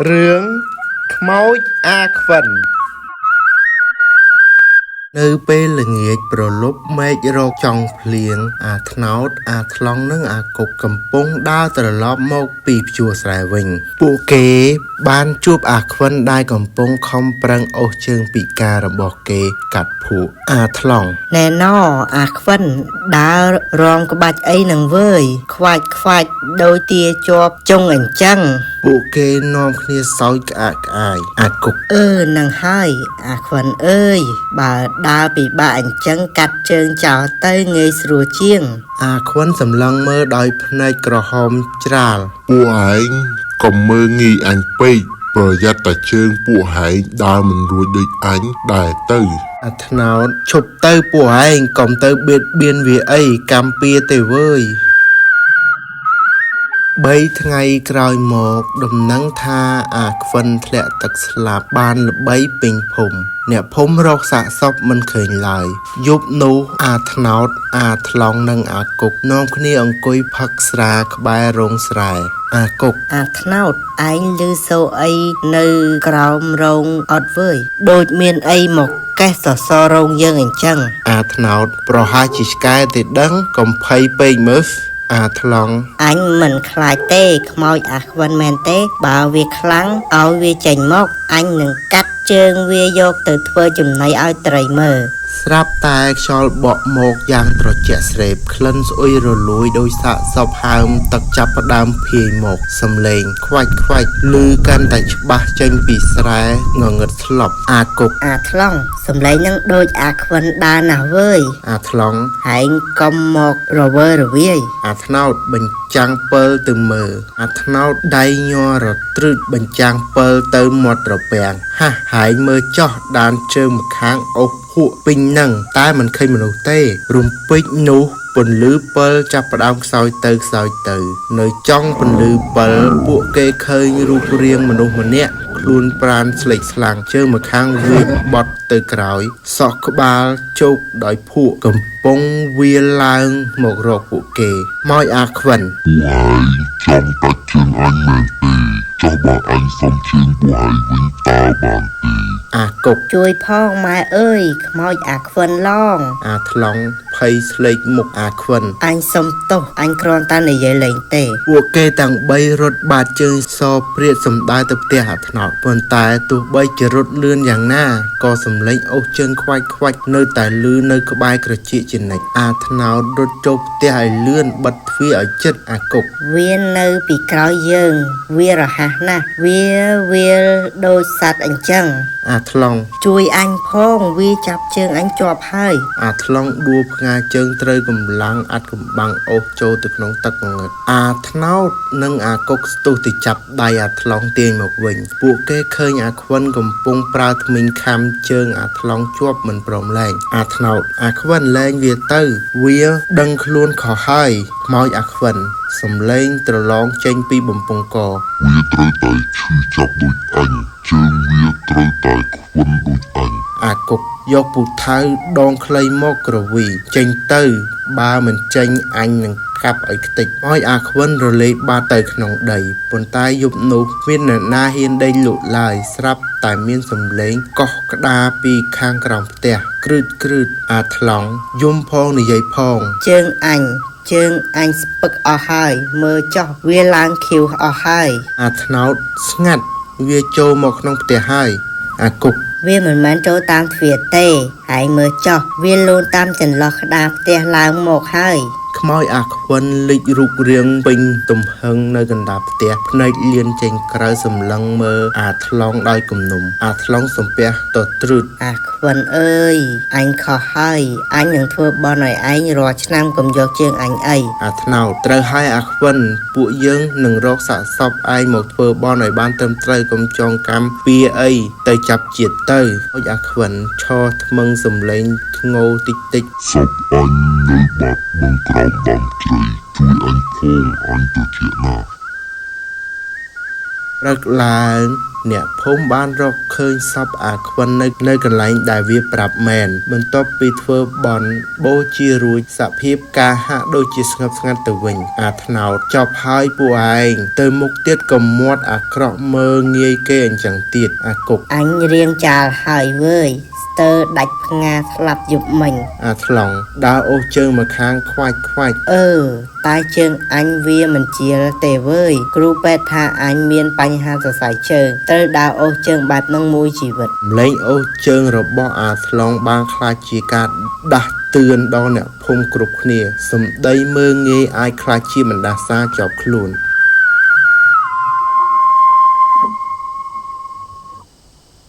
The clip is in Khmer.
រឿងខ្មោចអាខ្វិននៅពេលល្ងាចប្រលប់មេឃរកចង់ភ្លៀងអាត្នោតអាថ្លង់និងអាកុកកំពុងដើរត្រឡប់មកពីភ្ជួរស្រែវិញពួកគេបានជួបអាខ្វិនដែលកំពុងខំប្រឹងអូសជើងពិការរបស់គេកាត់ភក់អាថ្លង់ណែណអាខ្វិនដើររងក្បាច់អីនឹងវើយខ្វាច់ដូចទាជាប់ចុងអញ្ចឹងពួកគេនាំគ្នាសើចក្អាកក្អាយអាកុកនឹងហើយអាខ្វិនអើយបើដើរពិបាកអញ្ចឹងកាត់ជើងចោលទៅងាយស្រួលជាងអាខ្វិនសម្លឹងមើលដោយភ្នែកក្រហមច្រាលពួកឯងកុំមើលងាយអញពេកប្រយ័ត្នតែជើងពួកឯងដើរមិនរួចដូចអញដែរទៅអាត្នោតឈប់ទៅពួកឯងកុំទៅបៀតបៀនវាអីកម្មពៀទេវើយ3ថ្ងៃក្រោយមកដំណឹងថាអាខ្វិនធ្លាក់ទឹកស្លាប់បានល្បីពេញភូមិអ្នកភូមិរកសាកសពមិនឃើញឡើយយប់នោះអាត្នោតអាថ្លង់និងអាកុកនាំគ្នាអង្គុយផឹកស្រាក្បែររោងស្រែអាកុកអាថ្នោតឯងឮសូរអីនៅក្រោមរោងអត់វើយដូចមានអីមកកេះសសររោងយើងអញ្ចឹងអាថ្នោតប្រហែលជាឆ្កែទេដឹងកំភៃពេកមើលអាថ្លង់អញមិនខ្លាចទេខ្មោចអាខ្វិនមែនទេបើវាខ្លាំងឲ្យវាចេញមកអញនឹងកាត់ជើងវាយកទៅធ្វើចំណីឲ្យត្រីមើលស្រាប់តែខ្យល់បក់មកយ៉ាងត្រជាក់ស្រេបក្លិនស្អុយរលួយដោយសាកសពហើមទឹកចាប់ផ្ដើមភាយមកសំឡេងខ្វាច់ឮកាន់តែច្បាស់ចេញពីស្រែងងឹតស្លប់អាកុកអាថ្លង់សំឡេងនឹងដូចអាខ្វិនដើរណាស់វើយអាថ្លង់ហែងកុំមករវើរវាយអាថ្នោតបញ្ចាំងពិលទៅមើលអាថ្នោតដៃញ័ររត្រឹកបញ្ចាំងពិលទៅមាត់ត្រពាំងហែងមើលចោះដានជើងម្ខាងអូសភក់ពេញនឹងតែមិនឃើញមនុស្សទេរំពេចនោះពន្លឺពិលចាប់ផ្ដើមខ្សោយទៅនៅចុងពន្លឺពិលពួកគេឃើញរូបរាងមនុស្សម្នាក់ខ្លួនប្រានស្លេកស្លាំងជើងម្ខាងវាបត់ទៅក្រោយសក់ក្បាលជោកដោយភក់កំពុងវាឡើងមករកពួកគេមកអាខ្វិនពួកឯងចង់កាត់ជើងអញមែនទេចុះបើអញសុំជើងពួកឯងវិញតើបានទេអាកុកជួយផងម៉ែអើយខ្មោចអាខ្វិនឡងអាថ្លង់ភ័យស្លេកមុខអាខ្វិនអញសុំទោសអញគ្រាន់តែនិយាយលេងទេពួកគេទាំង3រត់បាតជើងសព្រាតសម្ដៅទៅផ្ទះអាថ្នោតប៉ុន្តែទោះបីជារត់លឿនយ៉ាងណាក៏សំឡេងអូសជើងខ្វាច់នៅតែលឺនៅក្បែរក្រជាជានិច្ចអាថ្នោតរត់ចូលផ្ទះឲ្យលឿនបិទទ្វារឲ្យជិតអាកុកវានៅពីក្រោយយើងវារហ័សណាស់វាដូចសត្វអញ្ចឹងអាថ្លង់ជួយអញផងវាចាប់ជើងអញជាប់ហើយអាថ្លង់ដួលផ្ងាជើងត្រូវកម្លាំងអាត់កំបាំងអូសចូលទៅក្នុងទឹកងឹតអាថ្នោតនិងអាកុកស្ទុះទៅចាប់ដៃអាថ្លង់ទាញមកវិញពួកគេឃើញអាខ្វិនកំពុងប្រើធ្មេញខាំជើងអាថ្លង់ជាប់មិនព្រមលែងអាថ្នោតអាខ្វិនលែងវាទៅវាដឹងខ្លួនខុសហើយខ្មោចអាខ្វិនសំឡេងត្រឡងចេញពីបំពង់កវាត្រូវតែឈឺចាប់ដូចអញជើងវាត្រូវតែខ្វិនដូចអញអាកុកយកពូថៅដងខ្លីមកក្រវីចេញទៅបើមិនចេញអញនឹងកាប់ឲ្យខ្ទេចឲ្យអាខ្វិនរលេកបាត់ទៅក្នុងដីប៉ុន្តែយប់នោះមាននរណាហ៊ានដេញលក់ឡើយស្រាប់តែមានសំឡេងកោះក្តារពីខាងក្រោមផ្ទះគ្រឺតអាថ្លង់យំផងនិយាយផងជើងអញស្ពឹកអស់ហើយមើលចោះវាឡើងខៀវអស់ហើយអាថ្នោតស្ងាត់វាចូលមកក្នុងផ្ទះហើយអាកុកវាមិនមែនចូលតាមទ្វារទេហើយមើលចោះវាលូនតាមចន្លោះក្តារផ្ទះឡើងមកហើយខ្មោចអាខ្វិនលេចរូបរាងពេញទំហឹងនៅកណ្ដាលផ្ទះភ្នែកលៀនចេញក្រៅសម្លឹងមើលអាថ្លង់ដោយគំនុំអាថ្លង់សំពះទៅទ្រឹតអាខ្វិនអើយអញខុសហើយអញនឹងធ្វើបន់ឲ្យឯងរាល់ឆ្នាំកុំយកជើងអញអីអាថ្នោតត្រូវឲ្យអាខ្វិនពួកយើងនឹងរកសាកសពឯងមកធ្វើបន់ឲ្យបានត្រឹមត្រូវកុំចងកម្មពៀអីទៅចាប់ជាតិទៅឲ្យអាខ្វិនឈរថ្មឹងសំឡេងធ្ងោតិចសពអញនៅបាត់បឹងក្រោមដើមជ្រៃជួយអញផងអញទៅជាណា រឹកឡើងអ្នកភូមិបានរកឃើញសពអាខ្វិននៅកន្លែងដែលវាប្រាប់មែនបន្ទាប់ពីធ្វើបន់បូជារួចសភាពការហាក់ដូចជាស្ងប់ស្ងាត់ទៅវិញអាថ្នោតចប់ហើយពួកឯងទៅមុខទៀតក៏មាត់អាក្រក់មើងងាយគេអញ្ចឹងទៀតអាគុក អញរៀងចាលហើយវើយស្ទើរដាច់ផ្ងាស្លាប់យប់មិញ អាថ្លង់ដើរអូសជើងមកខាងខ្វាច់ តែជើងអញវាមិនជាទេវើយគ្រូពេទ្យថាអញមានបញ្ហាសរសៃជើងត្រូវដើរអូសជើងបែបហ្នឹងមួយជីវិត ម្លេងអូសជើងរបស់អាថ្លង់បានខ្លាចជាការដាស់តឿនដល់អ្នកភូមិគ្រប់គ្នាសម្ដីមើងងាយអាចខ្លាចជាបណ្ដាសាជាប់ខ្លួន